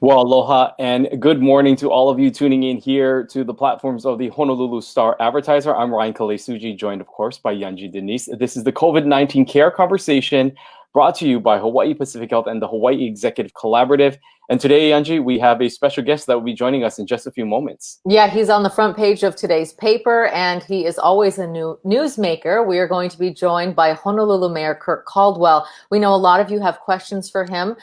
Well, aloha and good morning to all of you tuning in here to the platforms of the Honolulu Star-Advertiser. I'm Ryan Kalesuji, joined, of course, by Yanji Denise. This is the COVID-19 Care Conversation brought to you by Hawaii Pacific Health and the Hawaii Executive Collaborative. And today, Yanji, we have a special guest that will be joining us in just a few moments. Yeah, he's on the front page of today's paper, and he is always a new newsmaker. We are going to be joined by Honolulu Mayor Kirk Caldwell. We know a lot of you have questions for him.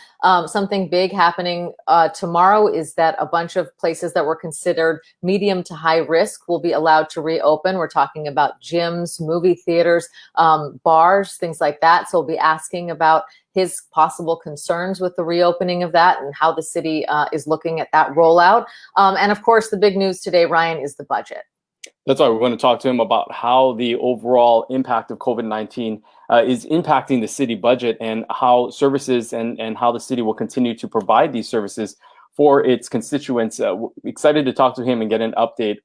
Something big happening tomorrow is that a bunch of places that were considered medium to high risk will be allowed to reopen. We're talking about gyms, movie theaters, bars, things like that. So we'll be asking about his possible concerns with the reopening of that and how the city is looking at that rollout. And of course, the big news today, Ryan, is the budget. That's why we're going to talk to him about how the overall impact of COVID-19 is impacting the city budget and how services and how the city will continue to provide these services for its constituents. Excited to talk to him and get an update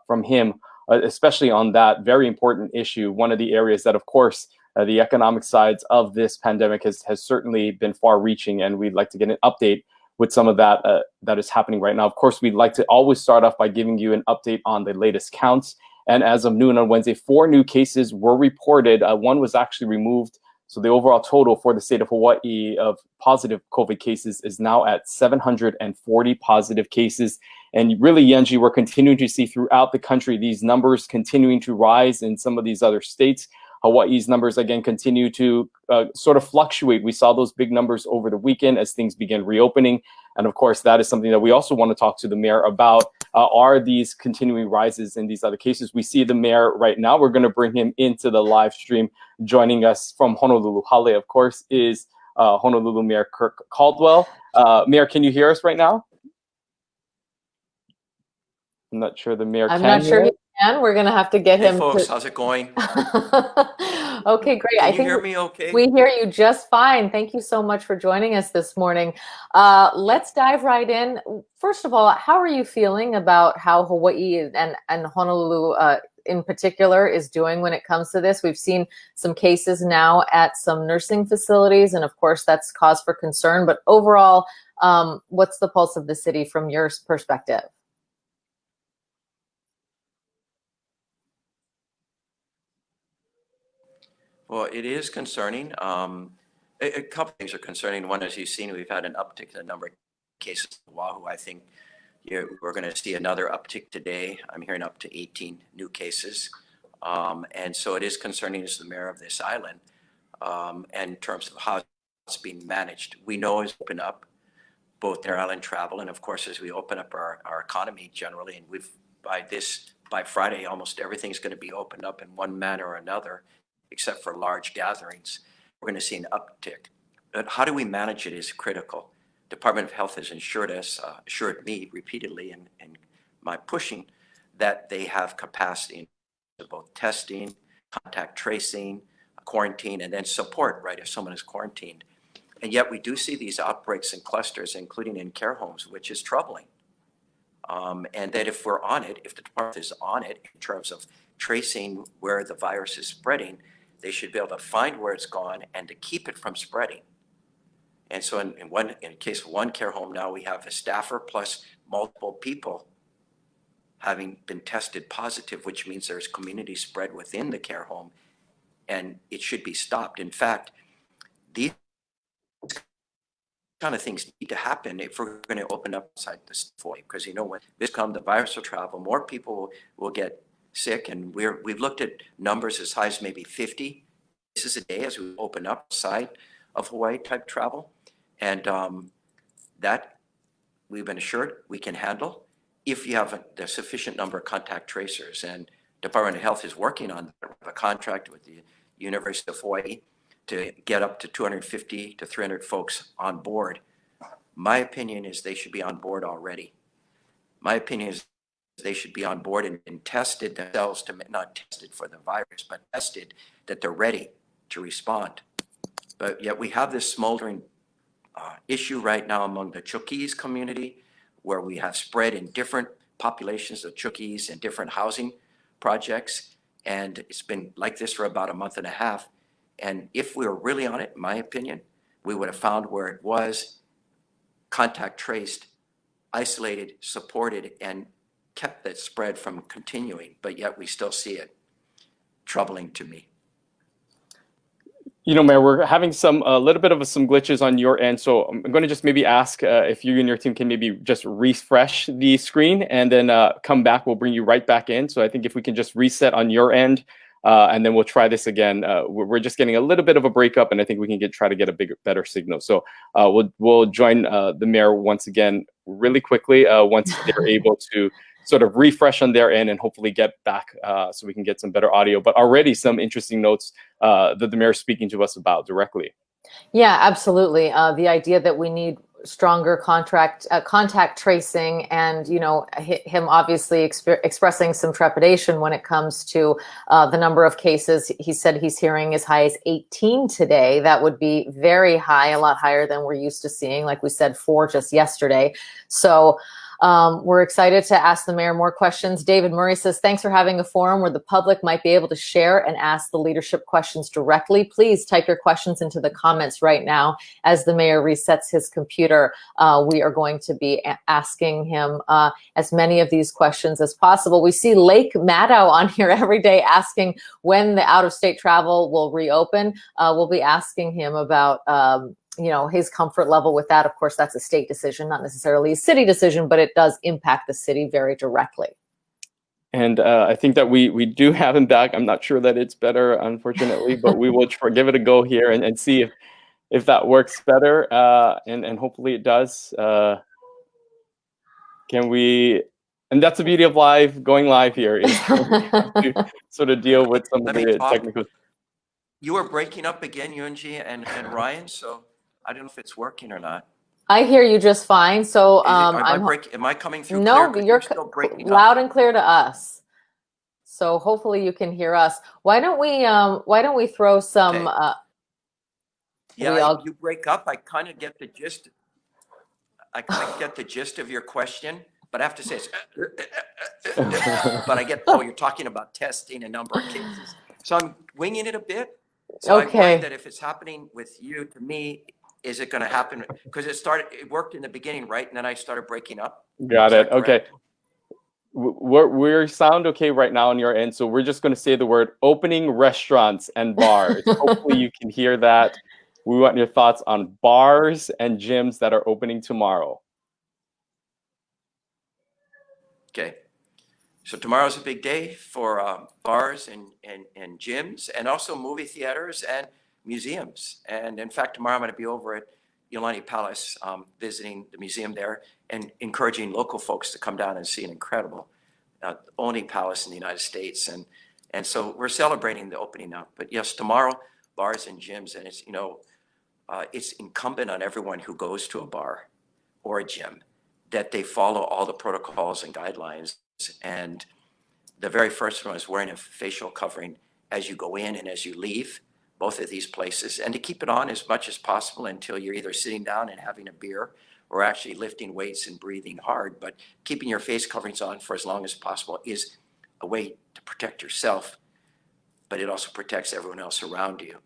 from him, especially on that very important issue. One of the areas that, of course, the economic sides of this pandemic has certainly been far-reaching, and we'd like to get an update with some of that that is happening right now. Of course, we'd like to always start off by giving you an update on the latest counts. And as of noon on Wednesday, 4 new cases were reported. One was actually removed. So the overall total for the state of Hawaii of positive COVID cases is now at 740 positive cases. And really, Yanji, we're continuing to see throughout the country these numbers continuing to rise in some of these other states. Hawaii's numbers, again, continue to sort of fluctuate. We saw those big numbers over the weekend as things began reopening. And of course, that is something that we also want to talk to the mayor about. Are these continuing rises in these other cases? We see the mayor right now. We're going to bring him into the live stream. Joining us from Honolulu, Hale, of course, is Honolulu Mayor Kirk Caldwell. Mayor, can you hear us right now? I'm not sure the mayor can. I'm not sure he can. We're going to have to get him. Hey, folks, how's it going? Okay, great. Can you hear me okay? We hear you just fine. Thank you so much for joining us this morning. Let's dive right in. First of all, how are you feeling about how Hawaii and Honolulu in particular is doing when it comes to this? We've seen some cases now at some nursing facilities, and of course that's cause for concern. But overall, what's the pulse of the city from your perspective? Well, it is concerning. A couple things are concerning. One, as you've seen, we've had an uptick in the number of cases in Oahu. I think we're going to see another uptick today. I'm hearing up to 18 new cases. And so it is concerning as the mayor of this island. And in terms of how it's being managed, we know it's open up both air island travel and, of course, as we open up our economy generally, and by Friday, almost everything's going to be opened up in one manner or another, except for large gatherings. We're going to see an uptick. But how do we manage it is critical. Department of Health has assured me repeatedly in my pushing that they have capacity in both testing, contact tracing, quarantine, and then support, right, if someone is quarantined. And yet we do see these outbreaks and clusters, including in care homes, which is troubling. And that if we're on it, if the department is on it in terms of tracing where the virus is spreading, they should be able to find where it's gone and to keep it from spreading. And so in case of one care home now, we have a staffer plus multiple people having been tested positive, which means there's community spread within the care home, and it should be stopped. In fact, these kind of things need to happen if we're going to open up inside this void, because when this comes, the virus will travel, more people will get sick, and we've looked at numbers as high as maybe 50 cases a day as we open up side of Hawaii type travel, and that we've been assured we can handle if you have the sufficient number of contact tracers. And Department of Health is working on a contract with the University of Hawaii to get up to 250 to 300 folks on board. My opinion is they should be on board already. My opinion is they should be on board and tested themselves, not tested for the virus, but tested that they're ready to respond. But yet we have this smoldering issue right now among the Chukis community, where we have spread in different populations of Chukis and different housing projects. And it's been like this for about a month and a half. And if we were really on it, in my opinion, we would have found where it was, contact traced, isolated, supported, and kept that spread from continuing, but yet we still see it. Troubling to me. You know, Mayor, we're having a little bit of some glitches on your end, so I'm going to just maybe ask if you and your team can maybe just refresh the screen and then come back. We'll bring you right back in. So I think if we can just reset on your end, and then we'll try this again. We're just getting a little bit of a breakup, and I think we can try to get a better signal. So we'll join the mayor once again really quickly once they're able to sort of refresh on their end and hopefully get back so we can get some better audio. But already some interesting notes that the mayor is speaking to us about directly. Yeah, absolutely. The idea that we need stronger contact tracing, and him obviously expressing some trepidation when it comes to the number of cases. He said he's hearing as high as 18 today. That would be very high, a lot higher than we're used to seeing. Like we said, 4 just yesterday. So we're excited to ask the mayor more questions. David Murray says, thanks for having a forum where the public might be able to share and ask the leadership questions directly. Please type your questions into the comments right now. As the mayor resets his computer, we are going to be asking him as many of these questions as possible. We see Lake Maddow on here every day asking when the out-of-state travel will reopen. We'll be asking him about his comfort level with that. Of course, that's a state decision, not necessarily a city decision, but it does impact the city very directly. And I think that we do have him back. I'm not sure that it's better, unfortunately, but we will give it a go here and see if that works better. And hopefully it does. Can we? And that's the beauty of going live here, is to sort of deal with some of the technical. You were breaking up again, Yunji and Ryan, so I don't know if it's working or not. I hear you just fine. So am I coming through no, clear? you're still breaking loud up. And clear to us. So hopefully you can hear us. Why don't we throw some you break up. I kind of get the gist. Of your question, but I have to say it's but I get, you're talking about testing a number of cases. So I'm winging it a bit. So I find that if it's happening with you, to me, is it going to happen? Because it worked in the beginning, right? And then I started breaking up. Got it. Okay. We sound okay right now on your end. So we're just going to say the word opening restaurants and bars. Hopefully you can hear that. We want your thoughts on bars and gyms that are opening tomorrow. Okay. So tomorrow's a big day for bars and gyms, and also movie theaters and museums. And in fact, tomorrow I'm going to be over at Iolani Palace, visiting the museum there and encouraging local folks to come down and see an incredible only palace in the United States. And so we're celebrating the opening up. But yes, tomorrow, bars and gyms, and it's incumbent on everyone who goes to a bar or a gym that they follow all the protocols and guidelines. And the very first one is wearing a facial covering as you go in and as you leave both of these places, and to keep it on as much as possible until you're either sitting down and having a beer or actually lifting weights and breathing hard. But keeping your face coverings on for as long as possible is a way to protect yourself, but it also protects everyone else around you.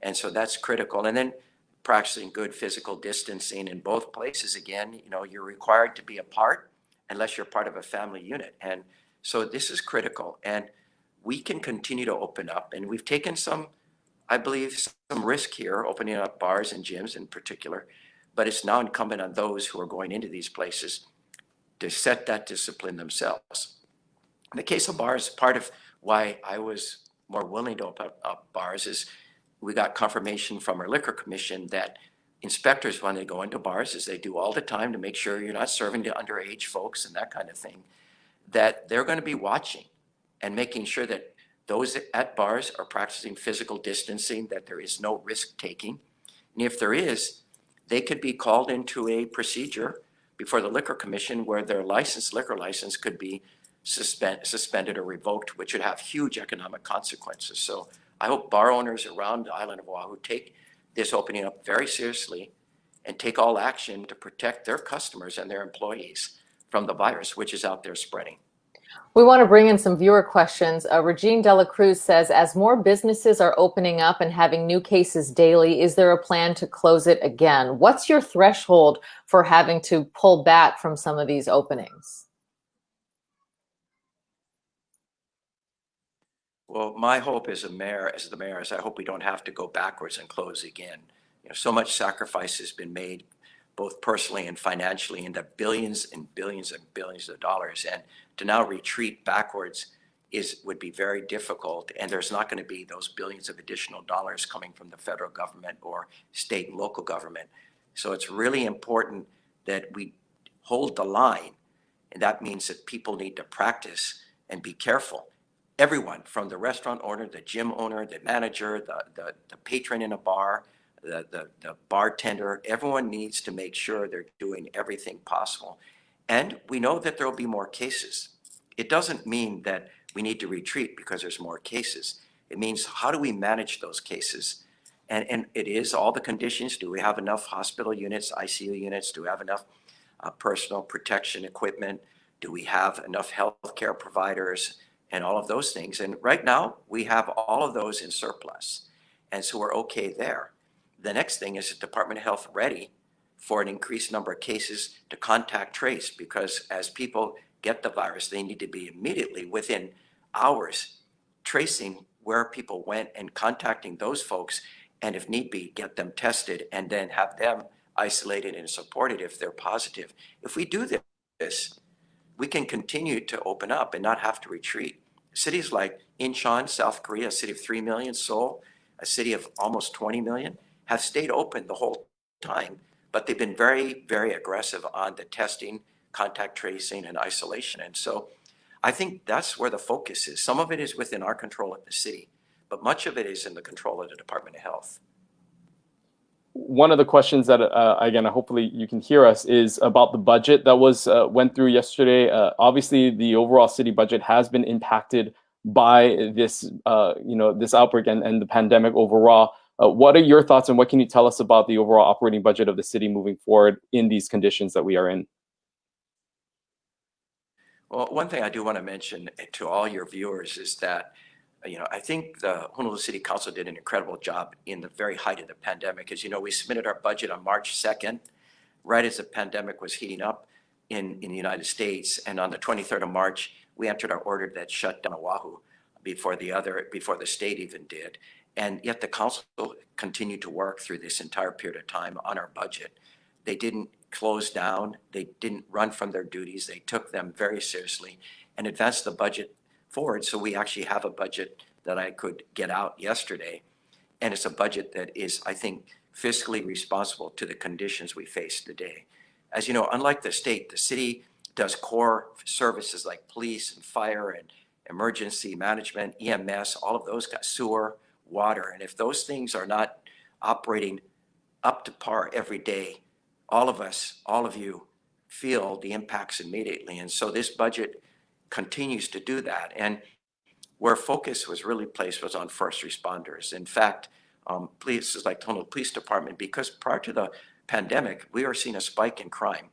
And so that's critical. And then practicing good physical distancing in both places. Again, you're required to be apart unless you're part of a family unit. And so this is critical. And we can continue to open up. And we've taken some risk here, opening up bars and gyms in particular. But it's now incumbent on those who are going into these places to set that discipline themselves. In the case of bars, part of why I was more willing to open up bars is we got confirmation from our liquor commission that inspectors, when they go into bars, as they do all the time to make sure you're not serving to underage folks and that kind of thing, that they're going to be watching and making sure that those at bars are practicing physical distancing, that there is no risk taking. And if there is, they could be called into a procedure before the liquor commission where their liquor license could be suspended or revoked, which would have huge economic consequences. So I hope bar owners around the island of Oahu take this opening up very seriously and take all action to protect their customers and their employees from the virus, which is out there spreading. We want to bring in some viewer questions. Regine Dela Cruz says, as more businesses are opening up and having new cases daily, is there a plan to close it again? What's your threshold for having to pull back from some of these openings? Well, my hope as the mayor, is I hope we don't have to go backwards and close again. So much sacrifice has been made, both personally and financially, into billions and billions and billions of dollars. And to now retreat backwards would be very difficult. And there's not going to be those billions of additional dollars coming from the federal government or state and local government. So it's really important that we hold the line. And that means that people need to practice and be careful. Everyone, from the restaurant owner, the gym owner, the manager, the patron in a bar, the bartender, everyone needs to make sure they're doing everything possible. And we know that there will be more cases. It doesn't mean that we need to retreat because there's more cases. It means, how do we manage those cases? And it is all the conditions. Do we have enough hospital units, ICU units? Do we have enough personal protection equipment? Do we have enough healthcare providers? And all of those things. And right now, we have all of those in surplus. And so we're okay there. The next thing is the Department of Health ready for an increased number of cases to contact trace, because as people get the virus, they need to be immediately, within hours, tracing where people went and contacting those folks, and if need be, get them tested and then have them isolated and supported if they're positive. If we do this, we can continue to open up and not have to retreat. Cities like Incheon, South Korea, a city of 3 million, Seoul, a city of almost 20 million, have stayed open the whole time, but they've been very, very aggressive on the testing, contact tracing, and isolation. And so I think that's where the focus is. Some of it is within our control at the city, but much of it is in the control of the Department of Health. One of the questions that, again, hopefully you can hear us, is about the budget that went through yesterday. Obviously, the overall city budget has been impacted by this, this outbreak and the pandemic overall. What are your thoughts, and what can you tell us about the overall operating budget of the city moving forward in these conditions that we are in? Well, one thing I do want to mention to all your viewers is that I think the Honolulu City Council did an incredible job in the very height of the pandemic. As you know, we submitted our budget on March 2nd, right as the pandemic was heating up in the United States. And on the 23rd of March, we entered our order that shut down Oahu before the state even did. And yet the council continued to work through this entire period of time on our budget. They didn't close down. They didn't run from their duties. They took them very seriously and advanced the budget forward. So we actually have a budget that I could get out yesterday. And it's a budget that is, I think, fiscally responsible to the conditions we face today. As you know, unlike the state, the city does core services like police and fire and emergency management, EMS, all of those guys, sewer, water. And if those things are not operating up to par every day, all of us, all of you, feel the impacts immediately. And so this budget continues to do that. And where focus was really placed was on first responders. In fact, places like Honolulu Police Department, because prior to the pandemic, we were seeing a spike in crime,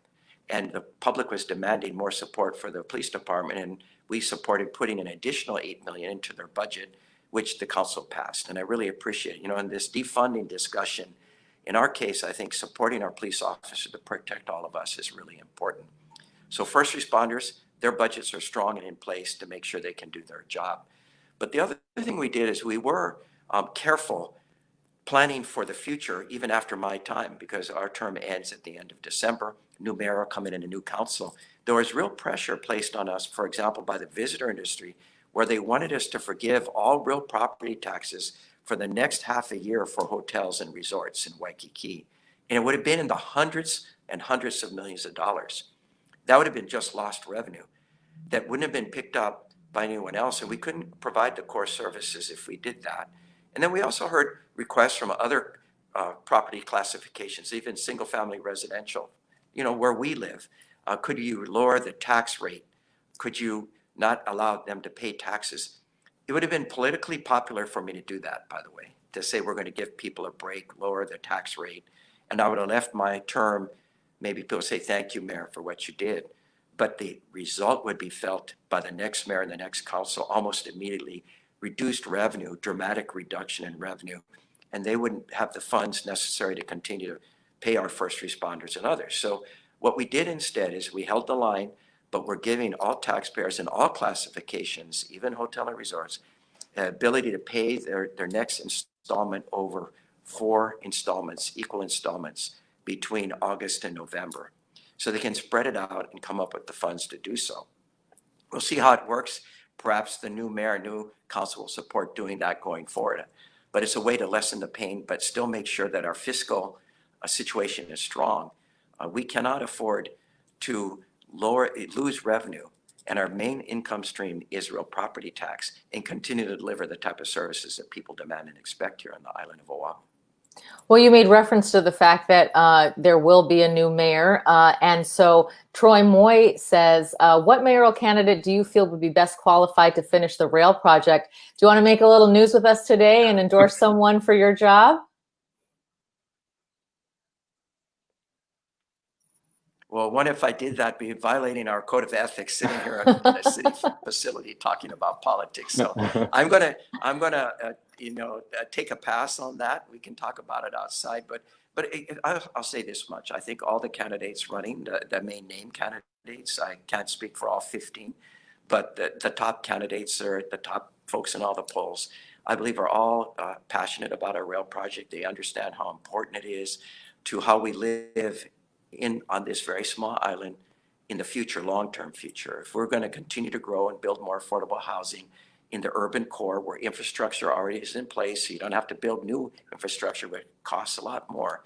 and the public was demanding more support for the police department, and we supported putting an additional $8 million into their budget, which the council passed. And I really appreciate it. In this defunding discussion, in our case, I think supporting our police officers to protect all of us is really important. So first responders, their budgets are strong and in place to make sure they can do their job. But the other thing we did is we were careful planning for the future, even after my time, because our term ends at the end of December. New mayor coming in, a new council. There was real pressure placed on us, for example, by the visitor industry, where they wanted us to forgive all real property taxes for the next half a year for hotels and resorts in Waikiki. And it would have been in the hundreds and hundreds of millions of dollars. That would have been just lost revenue that wouldn't have been picked up by anyone else. And we couldn't provide the core services if we did that. And then we also heard requests from other property classifications, even single family residential, where we live. Could you lower the tax rate? Could you not allow them to pay taxes? It would have been politically popular for me to do that, by the way, to say we're going to give people a break, lower the tax rate. And I would have left my term. Maybe people say, thank you, Mayor, for what you did. but the result would be felt by the next mayor and the next council almost immediately. Reduced revenue, dramatic reduction in revenue, and they wouldn't have the funds necessary to continue to pay our first responders and others. So what we did instead is we held the line, but we're giving all taxpayers in all classifications, even hotel and resorts, the ability to pay their next installment over 4 installments, equal installments, between August and November. So they can spread it out and come up with the funds to do so. We'll see how it works. Perhaps the new mayor, new council will support doing that going forward. But it's a way to lessen the pain, but still make sure that our fiscal situation is strong. We cannot afford to lose revenue, and our main income stream is real property tax, and continue to deliver the type of services that people demand and expect here on the island of Oahu. Well, you made reference to the fact that there will be a new mayor. And so Troy Moy says, what mayoral candidate do you feel would be best qualified to finish the rail project? Do you want to make a little news with us today and endorse someone for your job? Well, what if I did that, be violating our code of ethics, sitting here in a city facility talking about politics. So I'm gonna take a pass on that. We can talk about it outside, but I'll say this much. I think all the candidates running, the main name candidates, I can't speak for all 15, but the top candidates are the top folks in all the polls, I believe are all passionate about our rail project. They understand how important it is to how we live on this very small island in the future, long-term future. If we're going to continue to grow and build more affordable housing in the urban core where infrastructure already is in place, so you don't have to build new infrastructure, but it costs a lot more,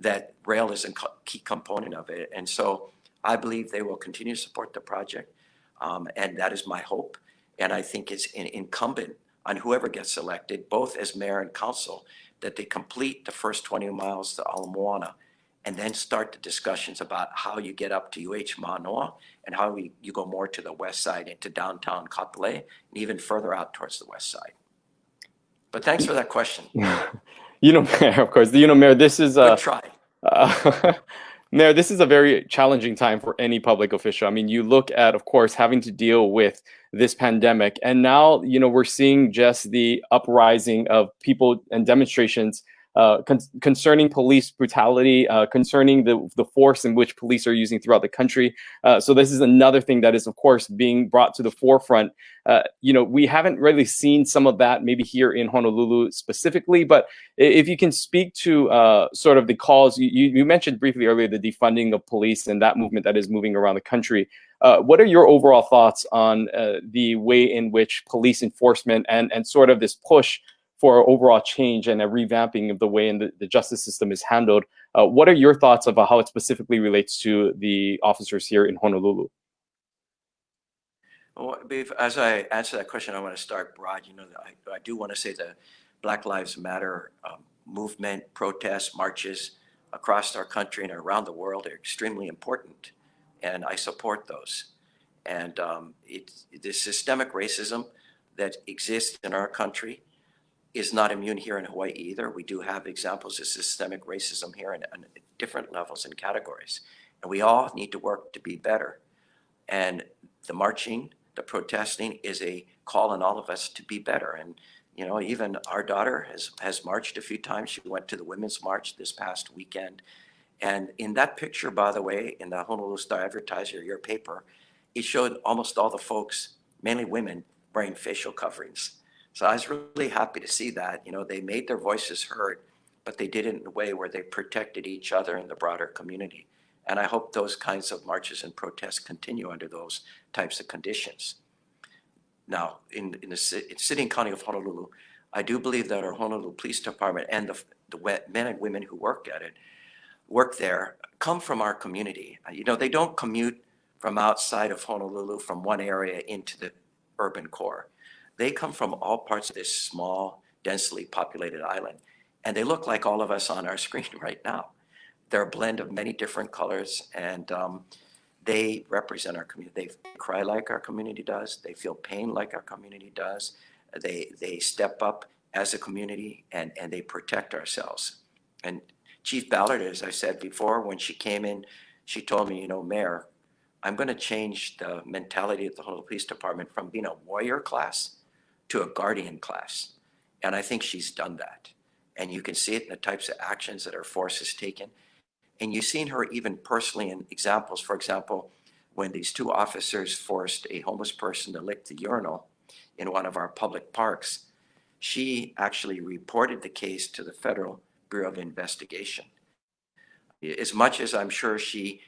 that rail is a key component of it. And so I believe they will continue to support the project, and that is my hope. And I think it's incumbent on whoever gets elected, both as mayor and council, that they complete the first 20 miles to Ala Moana, and then start the discussions about how you get up to UH Manoa and how you go more to the west side into downtown Kapolei and even further out towards the west side. But thanks for that question. Mayor, of course, Mayor, this is Good try. Mayor, this is a very challenging time for any public official. I mean, you look at, of course, having to deal with this pandemic, and now, we're seeing just the uprising of people and demonstrations concerning police brutality, concerning the force in which police are using throughout the country. So this is another thing that is, of course, being brought to the forefront. We haven't really seen some of that maybe here in Honolulu specifically, but if you can speak to sort of the calls, you mentioned briefly earlier the defunding of police and that movement that is moving around the country. What are your overall thoughts on the way in which police enforcement and sort of this push for overall change and a revamping of the way in the justice system is handled? What are your thoughts about how it specifically relates to the officers here in Honolulu? Well, as I answer that question, I want to start broad. I do want to say the Black Lives Matter movement, protests, marches across our country and around the world are extremely important, and I support those. And the systemic racism that exists in our country is not immune here in Hawaii either. We do have examples of systemic racism here in different levels and categories. And we all need to work to be better. And the marching, the protesting is a call on all of us to be better. And, even our daughter has marched a few times. She went to the Women's March this past weekend. And in that picture, by the way, in the Honolulu Star-Advertiser, your paper, it showed almost all the folks, mainly women, wearing facial coverings. So I was really happy to see that. They made their voices heard, but they did it in a way where they protected each other and the broader community. And I hope those kinds of marches and protests continue under those types of conditions. Now, in the city and county of Honolulu, I do believe that our Honolulu Police Department and the men and women who work there, come from our community. They don't commute from outside of Honolulu, from one area into the urban core. They come from all parts of this small, densely populated island, and they look like all of us on our screen right now. They're a blend of many different colors, and they represent our community. They cry like our community does. They feel pain like our community does. They step up as a community, and they protect ourselves. And Chief Ballard, as I said before, when she came in, she told me, Mayor, I'm going to change the mentality of the Honolulu Police Department from being a warrior class to a guardian class. And I think she's done that. And you can see it in the types of actions that our force has taken. And you've seen her even personally in examples. For example, when these two officers forced a homeless person to lick the urinal in one of our public parks, she actually reported the case to the Federal Bureau of Investigation. As much as I'm sure she,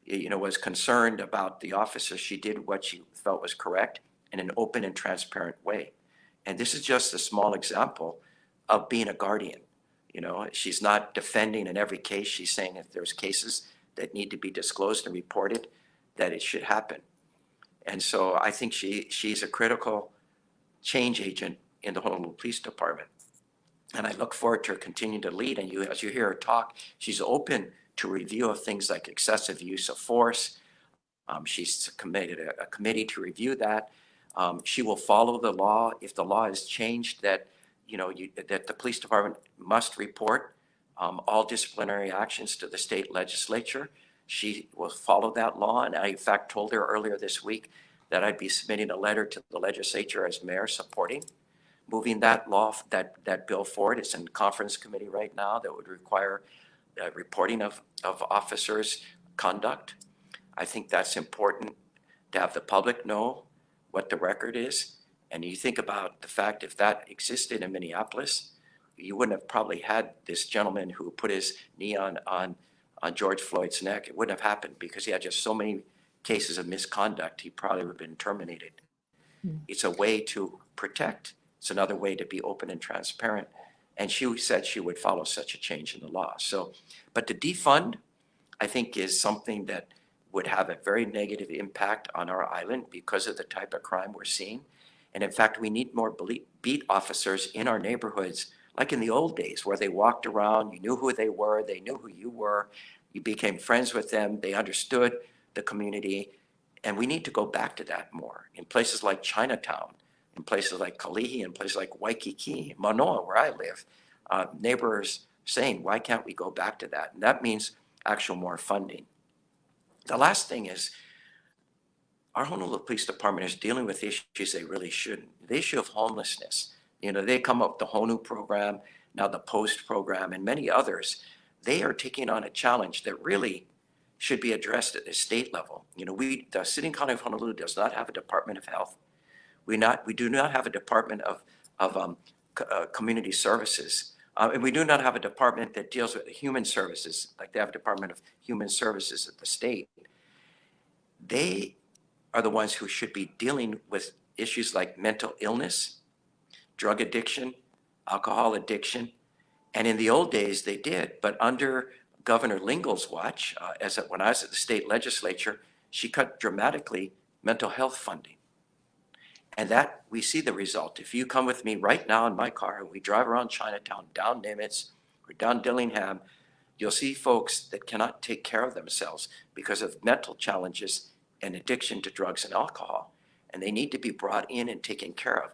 was concerned about the officer, she did what she felt was correct in an open and transparent way. And this is just a small example of being a guardian. She's not defending in every case. She's saying if there's cases that need to be disclosed and reported, that it should happen. And so I think she's a critical change agent in the Honolulu Police Department. And I look forward to her continuing to lead. And as you hear her talk, she's open to review of things like excessive use of force. She's committed a committee to review that. She will follow the law. If the law is changed that that the police department must report all disciplinary actions to the state legislature, she will follow that law. And I, in fact, told her earlier this week that I'd be submitting a letter to the legislature as mayor supporting moving that law, that bill forward. It's in conference committee right now that would require reporting of officers' conduct. I think that's important to have the public know what the record is. And you think about the fact if that existed in Minneapolis, you wouldn't have probably had this gentleman who put his knee on George Floyd's neck. It wouldn't have happened because he had just so many cases of misconduct. He probably would have been terminated. It's a way to protect. It's another way to be open and transparent. And she said she would follow such a change in the law. So, but to defund, I think, is something that would have a very negative impact on our island because of the type of crime we're seeing. And in fact, we need more beat officers in our neighborhoods, like in the old days where they walked around, you knew who they were, they knew who you were, you became friends with them, they understood the community. And we need to go back to that more in places like Chinatown, in places like Kalihi, in places like Waikiki, Manoa, where I live. Neighbors saying, why can't we go back to that? And that means actual more funding. The last thing is, our Honolulu Police Department is dealing with issues they really shouldn't. The issue of homelessness. They come up with the HONU program, now the POST program, and many others. They are taking on a challenge that really should be addressed at the state level. The City and County of Honolulu does not have a Department of Health. We do not have a Department of Community Services. And we do not have a department that deals with human services, like they have a Department of Human Services at the state. They are the ones who should be dealing with issues like mental illness, drug addiction, alcohol addiction. And in the old days, they did. But under Governor Lingel's watch, when I was at the state legislature, she cut dramatically mental health funding. And that, we see the result. If you come with me right now in my car and we drive around Chinatown, down Nimitz, or down Dillingham, you'll see folks that cannot take care of themselves because of mental challenges and addiction to drugs and alcohol. And they need to be brought in and taken care of.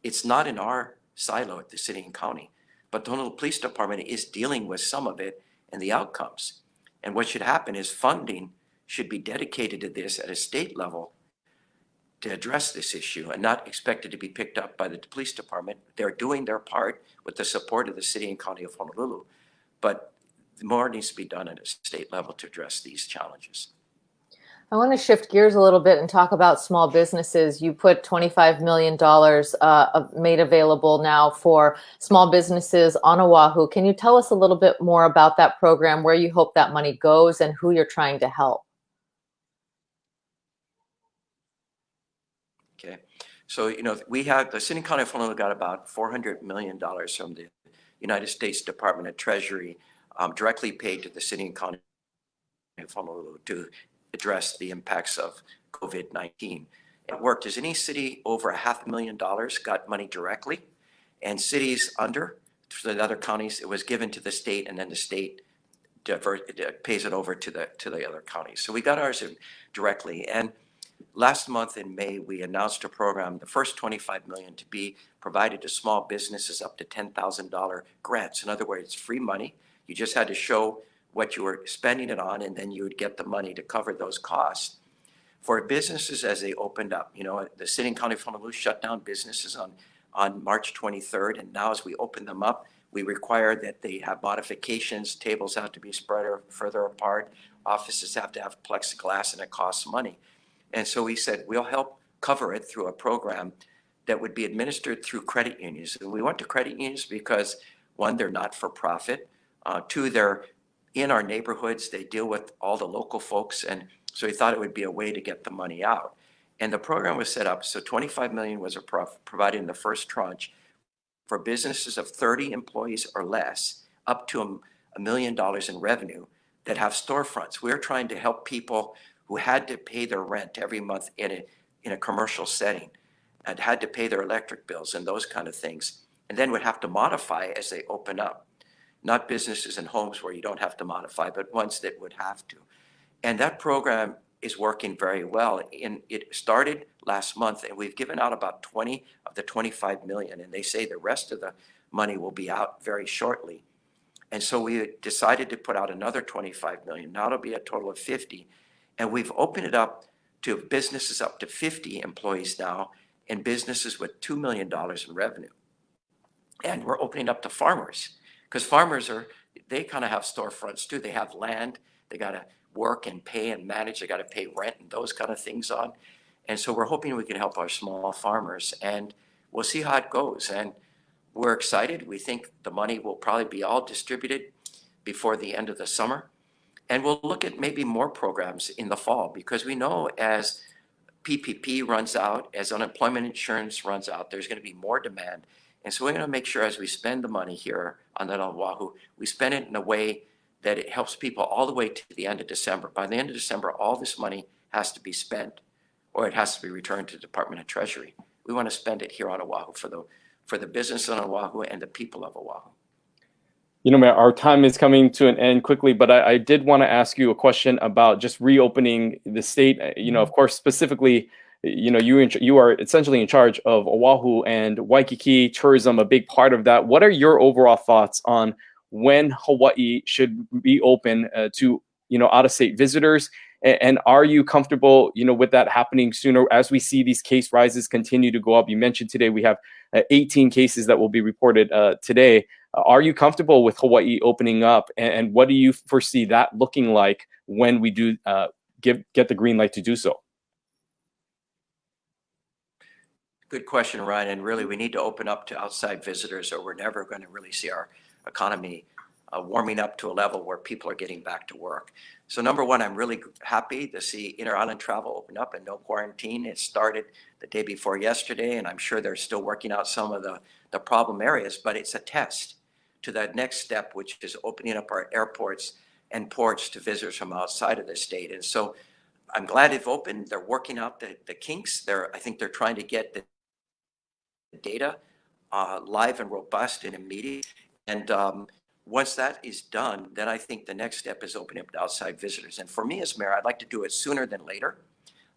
It's not in our silo at the city and county, but the Honolulu Police Department is dealing with some of it and the outcomes. And what should happen is funding should be dedicated to this at a state level to address this issue and not expected to be picked up by the police department. They're doing their part with the support of the city and county of Honolulu, but more needs to be done at a state level to address these challenges. I want to shift gears a little bit and talk about small businesses. You put $25 million made available now for small businesses on Oahu. Can you tell us a little bit more about that program, where you hope that money goes and who you're trying to help? Okay, so we have the City and County of Honolulu got about $400 million from the United States Department of Treasury, directly paid to the City and County of Honolulu to address the impacts of COVID-19. It worked as any city over $500,000 got money directly, and cities under, for the other counties, it was given to the state, and then the state pays it over to the other counties. So we got ours directly. And last month in May, we announced a program, the first $25 million to be provided to small businesses up to $10,000 grants. In other words, free money. You just had to show what you were spending it on, and then you would get the money to cover those costs. For businesses as they opened up, the City and County of Honolulu shut down businesses on March 23rd, and now as we open them up, we require that they have modifications, tables have to be spread further apart, offices have to have plexiglass, and it costs money. And so we said, we'll help cover it through a program that would be administered through credit unions. And we went to credit unions because, one, they're not for profit. Two, they're in our neighborhoods. They deal with all the local folks. And so we thought it would be a way to get the money out. And the program was set up, so $25 million was provided in the first tranche for businesses of 30 employees or less, up to $1 million in revenue that have storefronts. We're trying to help people who had to pay their rent every month in a commercial setting and had to pay their electric bills and those kind of things, and then would have to modify as they open up. Not businesses and homes where you don't have to modify, but ones that would have to. And that program is working very well. And it started last month, and we've given out about 20 of the 25 million, and they say the rest of the money will be out very shortly. And so we decided to put out another 25 million. Now it'll be a total of 50. And we've opened it up to businesses up to 50 employees now, and businesses with $2 million in revenue. And we're opening up to farmers, because farmers they kind of have storefronts too. They have land, they got to work and pay and manage, they got to pay rent and those kind of things on. And so we're hoping we can help our small farmers, and we'll see how it goes. And we're excited. We think the money will probably be all distributed before the end of the summer. And we'll look at maybe more programs in the fall, because we know as PPP runs out, as unemployment insurance runs out, there's going to be more demand. And so we're going to make sure as we spend the money here on Oahu, we spend it in a way that it helps people all the way to the end of December. By the end of December, all this money has to be spent, or it has to be returned to the Department of Treasury. We want to spend it here on Oahu for the business on Oahu and the people of Oahu. Mayor, our time is coming to an end quickly, but I did want to ask you a question about just reopening the state. Of course, specifically, you are essentially in charge of Oahu and Waikiki tourism, a big part of that. What are your overall thoughts on when Hawaii should be open to out-of-state visitors? And are you comfortable, with that happening sooner as we see these case rises continue to go up? You mentioned today we have 18 cases that will be reported today. Are you comfortable with Hawaii opening up? And what do you foresee that looking like when we do get the green light to do so? Good question, Ryan. And really, we need to open up to outside visitors, or we're never going to really see our economy warming up to a level where people are getting back to work. So number one, I'm really happy to see inter-island travel open up and no quarantine. It started the day before yesterday, and I'm sure they're still working out some of the problem areas, but it's a test to that next step, which is opening up our airports and ports to visitors from outside of the state. And so I'm glad they've opened. They're working out the kinks. I think they're trying to get the data live and robust and immediate. And once that is done, then I think the next step is opening up to outside visitors. And for me as mayor, I'd like to do it sooner than later.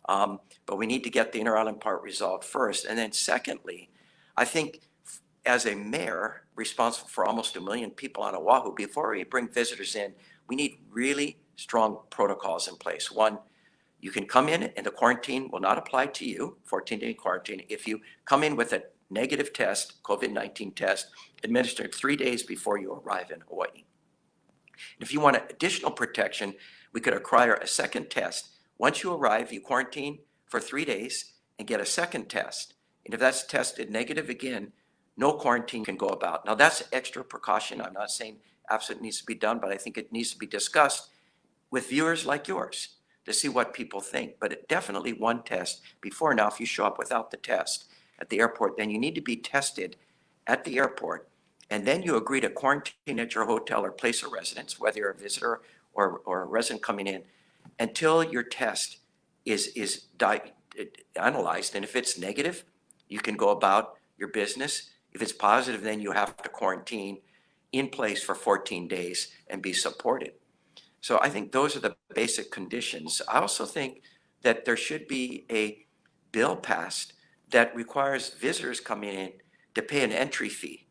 But we need to get the inter-island part resolved first. And then secondly, I think as a mayor responsible for almost 1 million people on Oahu, before we bring visitors in, we need really strong protocols in place. One, you can come in and the quarantine will not apply to you, 14-day quarantine, if you come in with a negative test, COVID-19 test, administered 3 days before you arrive in Hawaii. If you want additional protection, we could require a second test. Once you arrive, you quarantine for 3 days and get a second test. And if that's tested negative again, no quarantine can go about. Now that's extra precaution. I'm not saying absolutely needs to be done, but I think it needs to be discussed with viewers like yours to see what people think. But definitely one test before. Now, if you show up without the test at the airport, then you need to be tested at the airport. And then you agree to quarantine at your hotel or place of residence, whether you're a visitor or a resident coming in, until your test is analyzed. And if it's negative, you can go about your business. If it's positive, then you have to quarantine in place for 14 days and be supported. So I think those are the basic conditions. I also think that there should be a bill passed that requires visitors coming in to pay an entry fee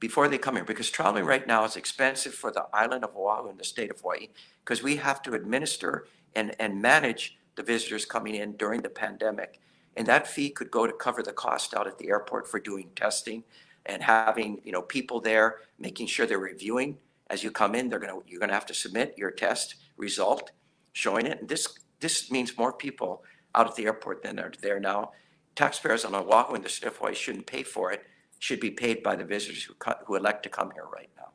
before they come here, because traveling right now is expensive for the island of Oahu and the state of Hawaii, because we have to administer and manage the visitors coming in during the pandemic. And that fee could go to cover the cost out at the airport for doing testing and having, you know, people there, making sure they're reviewing as you come in. You're gonna have to submit your test result showing it. And this means more people out at the airport than are there now. Taxpayers on Oahu and the state of Hawaii shouldn't pay for it. Should be paid by the visitors who elect to come here right now.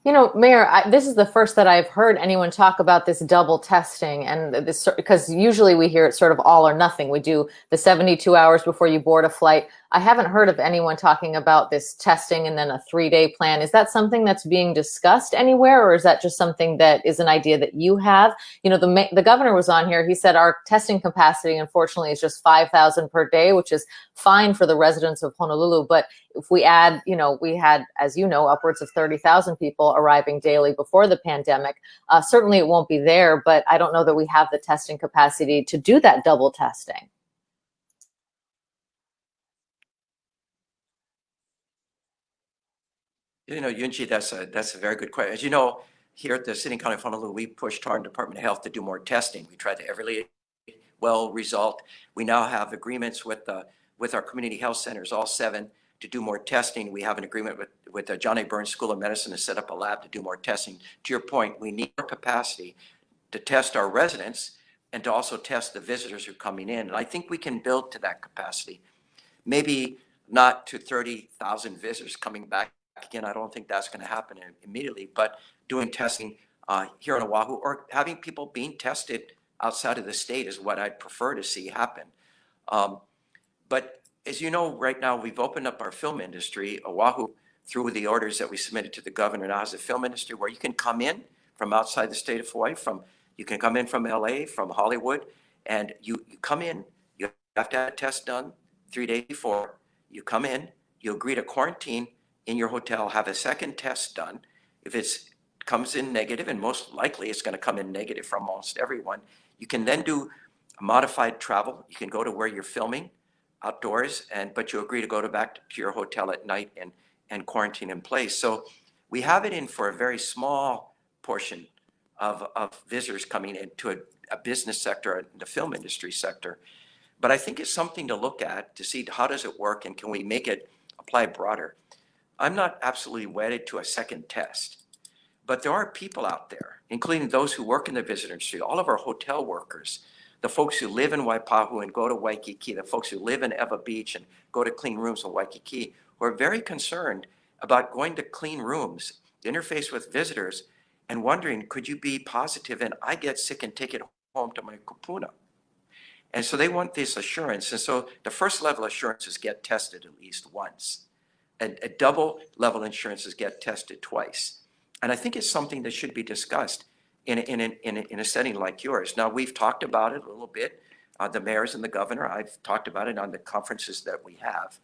You know, Mayor, this is the first that I've heard anyone talk about this double testing, and this, because usually we hear it sort of all or nothing. We do the 72 hours before you board a flight. I haven't heard of anyone talking about this testing and then a 3-day plan. Is that something that's being discussed anywhere, or is that just something that is an idea that you have? You know, the governor was on here. He said our testing capacity, unfortunately, is just 5,000 per day, which is fine for the residents of Honolulu. But if we add, you know, we had, as you know, upwards of 30,000 people arriving daily before the pandemic. Certainly it won't be there, but I don't know that we have the testing capacity to do that double testing. You know, Yunji, that's a very good question. As you know, here at the City and County of Honolulu, we pushed hard in Department of Health to do more testing. We tried to every well result. We now have agreements with our community health centers, all 7, to do more testing. We have an agreement with the John A. Burns School of Medicine to set up a lab to do more testing. To your point, we need more capacity to test our residents and to also test the visitors who are coming in. And I think we can build to that capacity. Maybe not to 30,000 visitors coming back again. I don't think that's going to happen immediately, but doing testing here on Oahu, or having people being tested outside of the state, is what I'd prefer to see happen. But as you know, right now we've opened up our film industry. Oahu, through the orders that we submitted to the governor, now has a film industry where you can come in from outside the state of Hawaii. You can come in from LA, from Hollywood, and you come in. You have to have a test done 3 days before. You come in, you agree to quarantine in your hotel, have a second test done. If it comes in negative, and most likely it's going to come in negative for almost everyone, you can then do modified travel. You can go to where you're filming outdoors, but you agree to go back to your hotel at night and quarantine in place. So we have it in for a very small portion of visitors coming into a business sector, the film industry sector. But I think it's something to look at to see how does it work, and can we make it apply broader. I'm not absolutely wedded to a second test, but there are people out there, including those who work in the visitor industry, all of our hotel workers, the folks who live in Waipahu and go to Waikiki, the folks who live in Ewa Beach and go to clean rooms in Waikiki, who are very concerned about going to clean rooms, interface with visitors, and wondering, could you be positive and I get sick and take it home to my kupuna? And so they want this assurance. And so the first level assurance is get tested at least once. A double level insurance is get tested twice. And I think it's something that should be discussed in a setting like yours. Now, we've talked about it a little bit, the mayors and the governor. I've talked about it on the conferences that we have.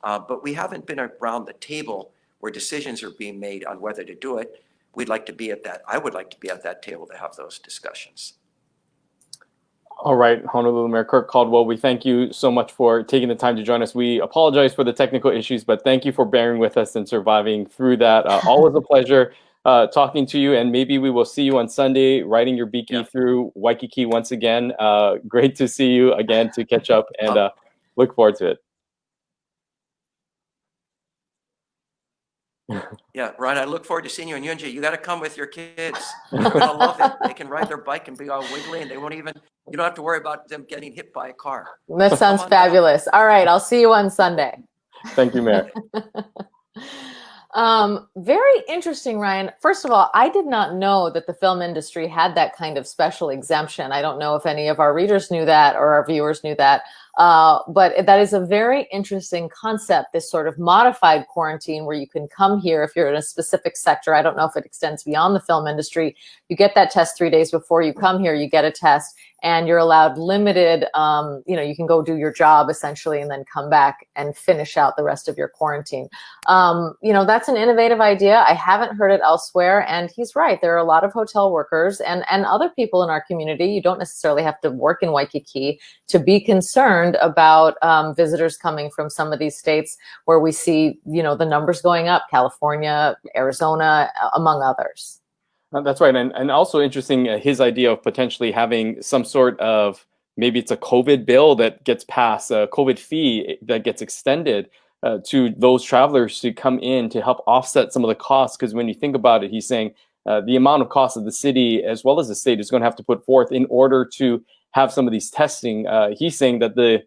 But we haven't been around the table where decisions are being made on whether to do it. We'd like to be at that. I would like to be at that table to have those discussions. All right, Honolulu Mayor Kirk Caldwell, we thank you so much for taking the time to join us. We apologize for the technical issues, but thank you for bearing with us and surviving through that. Always a pleasure talking to you, and maybe we will see you on Sunday riding your beaky through Waikiki once again. Great to see you again, to catch up, and look forward to it. Yeah, Ryan, I look forward to seeing you in Yunji. You got to come with your kids. They're going to love it. They can ride their bike and be all wiggly, and they won't even, you don't have to worry about them getting hit by a car. That sounds fabulous. All right, I'll see you on Sunday. Thank you, Mayor. Very interesting, Ryan. First of all, I did not know that the film industry had that kind of special exemption. I don't know if any of our readers knew that or our viewers knew that. But that is a very interesting concept, this sort of modified quarantine where you can come here if you're in a specific sector. I don't know if it extends beyond the film industry. You get that test 3 days before you come here, you get a test, and you're allowed limited, you can go do your job essentially and then come back and finish out the rest of your quarantine. That's an innovative idea. I haven't heard it elsewhere. And he's right. There are a lot of hotel workers and other people in our community. You don't necessarily have to work in Waikiki to be concerned concerned about visitors coming from some of these states where we see, the numbers going up, California, Arizona, among others. That's right. And also interesting, his idea of potentially having some sort of, maybe it's a COVID bill that gets passed, a COVID fee that gets extended to those travelers to come in to help offset some of the costs. Because when you think about it, he's saying the amount of cost of the city as well as the state is going to have to put forth in order to have some of these testing. He's saying that the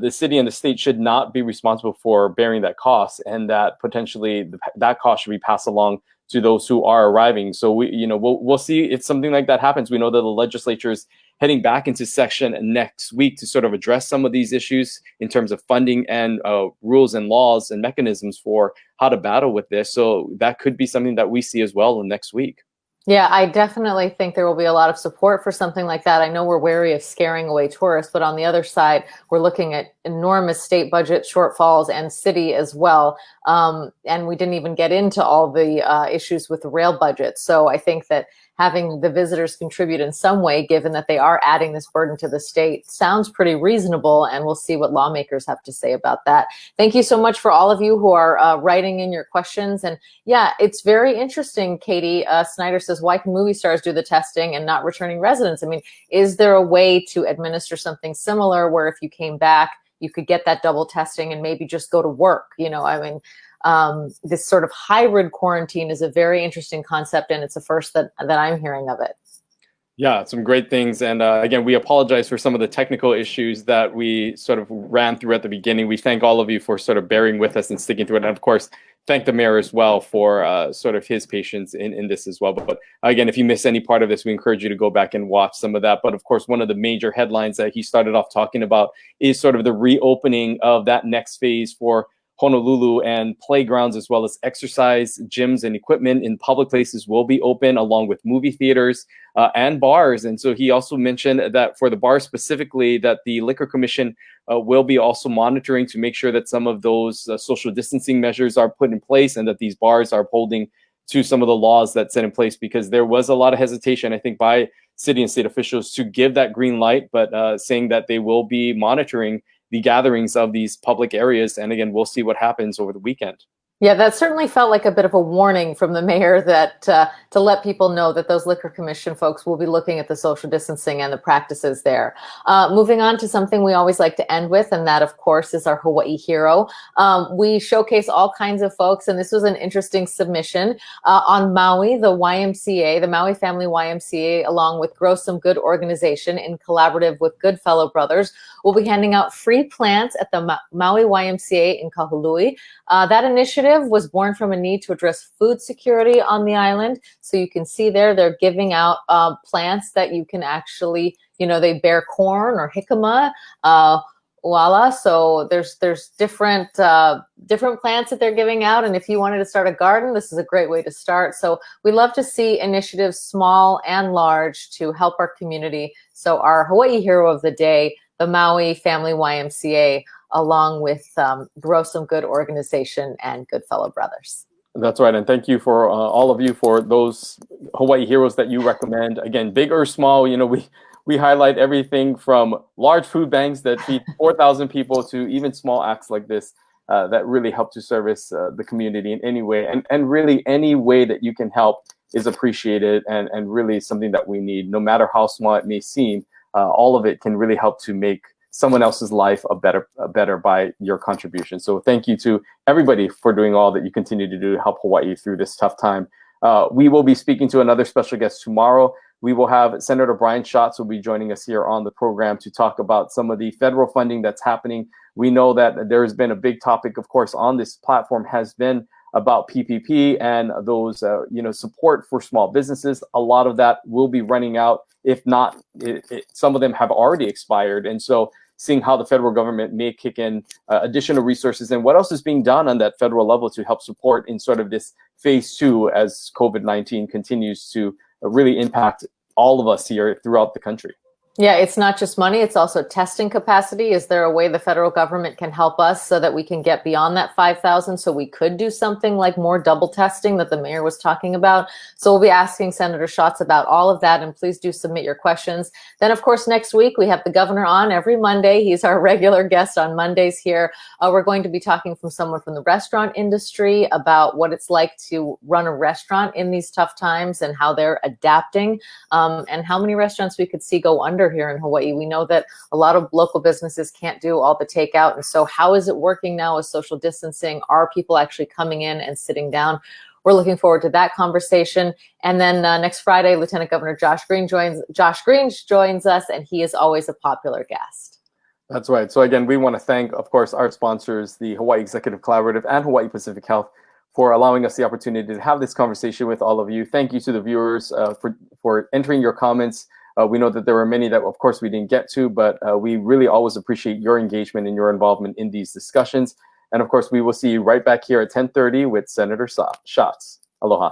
city and the state should not be responsible for bearing that cost, and that potentially that cost should be passed along to those who are arriving. So we'll see if something like that happens. We know that the legislature is heading back into session next week to sort of address some of these issues in terms of funding and rules and laws and mechanisms for how to battle with this. So that could be something that we see as well in next week. Yeah, I definitely think there will be a lot of support for something like that. I know we're wary of scaring away tourists, but on the other side, we're looking at enormous state budget shortfalls and city as well. And we didn't even get into all the issues with the rail budget. So I think that having the visitors contribute in some way, given that they are adding this burden to the state, sounds pretty reasonable, and we'll see what lawmakers have to say about that. Thank you so much for all of you who are writing in your questions. And yeah, it's very interesting, Katie. Snyder says, why can movie stars do the testing and not returning residents? I mean, is there a way to administer something similar where if you came back, you could get that double testing and maybe just go to work? This sort of hybrid quarantine is a very interesting concept, and it's the first that I'm hearing of it. Yeah, some great things. And again, we apologize for some of the technical issues that we sort of ran through at the beginning. We thank all of you for sort of bearing with us and sticking through it. And of course, thank the mayor as well for sort of his patience in this as well. But again, if you miss any part of this, we encourage you to go back and watch some of that. But of course, one of the major headlines that he started off talking about is sort of the reopening of that next phase for Honolulu, and playgrounds as well as exercise gyms and equipment in public places will be open, along with movie theaters and bars. And so he also mentioned that for the bars specifically, that the Liquor Commission will be also monitoring to make sure that some of those social distancing measures are put in place, and that these bars are upholding to some of the laws that set in place, because there was a lot of hesitation, I think, by city and state officials to give that green light, but saying that they will be monitoring the gatherings of these public areas. And again, we'll see what happens over the weekend. Yeah, that certainly felt like a bit of a warning from the mayor that to let people know that those Liquor Commission folks will be looking at the social distancing and the practices there. Moving on to something we always like to end with, and that, of course, is our Hawaii hero. We showcase all kinds of folks, and this was an interesting submission. On Maui, the YMCA, the Maui Family YMCA, along with Grow Some Good organization in collaborative with Goodfellow Brothers, will be handing out free plants at the Maui YMCA in Kahului. That initiative was born from a need to address food security on the island. So you can see there, they're giving out plants that you can actually, they bear corn or jicama, voila. So there's different plants that they're giving out. And if you wanted to start a garden, this is a great way to start. So we love to see initiatives small and large to help our community. So our Hawaii hero of the day, the Maui Family YMCA, along with Grow Some Good organization and Goodfellow Brothers. That's right. And thank you for all of you for those Hawaii heroes that you recommend. Again, big or small, we highlight everything from large food banks that feed 4,000 people to even small acts like this that really help to service the community in any way. And really any way that you can help is appreciated, and really something that we need, no matter how small it may seem. All of it can really help to make someone else's life better by your contribution. So thank you to everybody for doing all that you continue to do to help Hawaii through this tough time. We will be speaking to another special guest tomorrow. We will have Senator Brian Schatz will be joining us here on the program to talk about some of the federal funding that's happening. We know that there has been a big topic, of course, on this platform has been about PPP and those, support for small businesses. A lot of that will be running out. If not, some of them have already expired. And so seeing how the federal government may kick in additional resources and what else is being done on that federal level to help support in sort of this phase 2 as COVID-19 continues to really impact all of us here throughout the country. Yeah, it's not just money, it's also testing capacity. Is there a way the federal government can help us so that we can get beyond that 5,000 so we could do something like more double testing that the mayor was talking about? So we'll be asking Senator Schatz about all of that, and please do submit your questions. Then, of course, next week we have the governor on every Monday. He's our regular guest on Mondays here. We're going to be talking from someone from the restaurant industry about what it's like to run a restaurant in these tough times and how they're adapting, and how many restaurants we could see go under here in Hawaii. We know that a lot of local businesses can't do all the takeout. And so how is it working now with social distancing? Are people actually coming in and sitting down? We're looking forward to that conversation. And then next Friday, Lieutenant Governor Josh Green joins us, and he is always a popular guest. That's right. So again, we want to thank, of course, our sponsors, the Hawaii Executive Collaborative and Hawaii Pacific Health, for allowing us the opportunity to have this conversation with all of you. Thank you to the viewers for entering your comments. We know that there were many that, of course, we didn't get to, but we really always appreciate your engagement and your involvement in these discussions. And of course, we will see you right back here at 10:30 with Senator Schatz. Aloha.